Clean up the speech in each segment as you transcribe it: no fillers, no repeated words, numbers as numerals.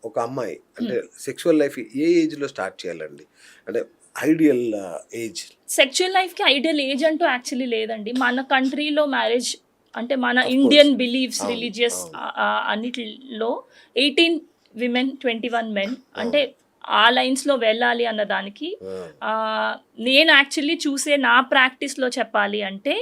ఒక అమ్మాయి అంటే సెక్సువల్ లైఫ్ ఏ ఏజ్‌లో స్టార్ట్ చేయాలండి? అంటే ఐడియల్ ఏజ్. సెక్చువల్ లైఫ్‌కి ఐడియల్ ఏజ్ అంటూ యాక్చువల్లీ లేదండి. మన కంట్రీలో మ్యారేజ్ అంటే మన ఆఫ్ ఇండియన్ కోర్స్. బిలీఫ్స్, అవును. రిలీజియస్ అవును. అన్నిటిలో 18 విమెన్, 21 మెన్ అంటే అవును. ఆ లైన్స్‌లో వెళ్ళాలి అన్న దానికి ఆ! నేను యాక్చువల్లీ చూసే నా ప్రాక్టీస్‌లో చెప్పాలి అంటే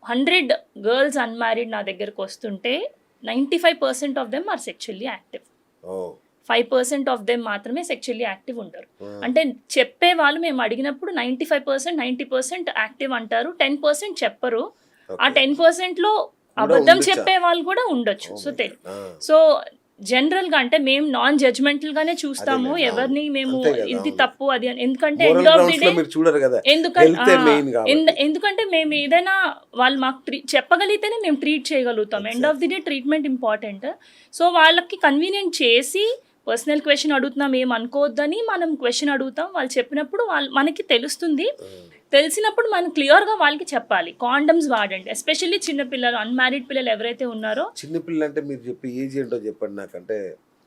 100 గర్ల్స్ అన్‌మ్యారీడ్ నా దగ్గరకొస్తుంటే 95% of them are sexually active. Oh! 5% of them మాత్రమే సెక్చువల్లీ యాక్టివ్ ఉంటారు. ఆ! అంటే చెప్పేవాళ్ళు మేము అడిగినప్పుడు 95%, 90% యాక్టివ్ అంటారు. 10% చెప్పరు. ఆ ఓకే. 10%లో కూడా అబద్ధం ఉండొచ్చా? చెప్పేవాళ్ళు కూడా ఉండొచ్చు. ఓహ్ సో మై గాడ్. ఆ! సో జనరల్‌గా అంటే మేము నాన్ జడ్జ్‌మెంటల్‌గానే చూస్తాము. అదేలెండి. అవును. ఎవరిని మేము అంతే గదా! ఇది అవును. తప్పు అది అని. ఎందుకంటే ఎండ్ మోరల్ ఆఫ్ ది గ్రౌండ్స్‌లో డే మీరు చూడరు గదా! ఎందుకంటే హెల్తే మెయిన్ గాబట్టి. ఎందుకంటే మేము ఏదైనా వాళ్ళు మాకు చెప్పగలిగితేనే మేము ట్రీట్ చేయగలుగుతాం. End of the day treatment important. So వాళ్ళకి కన్వీనియంట్ చేసి పర్సనల్ క్వెషన్ అడుగుతున్నాం ఏం అనుకోవద్దని మనం క్వెషన్ అడుగుతాం. వాళ్ళు చెప్పినప్పుడు మనకి తెలుస్తుంది. హ్మ్. తెలిసినప్పుడు మనం క్లియర్‌గా వాళ్ళకి చెప్పాలి. కాండమ్స్ వాడండి. ఎస్పెషల్లీ చిన్న పిల్లలు, అన్‌మ్యారీడ్ పిల్లలు ఎవరైతే ఉన్నారో చిన్న పిల్లంటే మీరు చెప్పే ఏజ్ ఏంటో చెప్పండి నాకంటే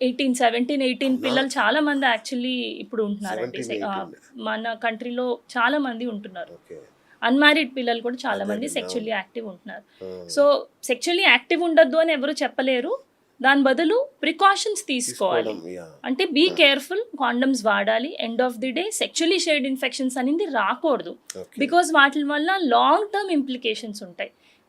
18, 17, 18 అవునా? పిల్లలు చాలా మంది యాక్చువల్లీ ఇప్పుడు ఉంటున్నారండి. 17, 18 మన కంట్రీలో చాలా మంది ఉంటున్నారు. ఓకే. అన్‌మ్యారీడ్ పిల్లలు కూడా చాలా మంది అదేనండి. అవును. సెక్చువల్లీ యాక్టివ్ ఉంటున్నారు. హ్మ్. సో, సెక్చువల్లీ యాక్టివ్ ఉండొద్దు అని ఎవరు చెప్పలేరు. దాని బదులు ప్రికాషన్స్ తీసుకోవాలి. తీసుకోవడం యాహ్! అంటే బీ కేర్‌ఫుల్, కాండమ్స్ వాడాలి. End of the day sexually shared infections అనేది రాకూడదు. ఓకే. బికాజ్ వాటి వల్ల లాంగ్ టర్మ్ ఇంప్లికేషన్స్ ఉంటాయి.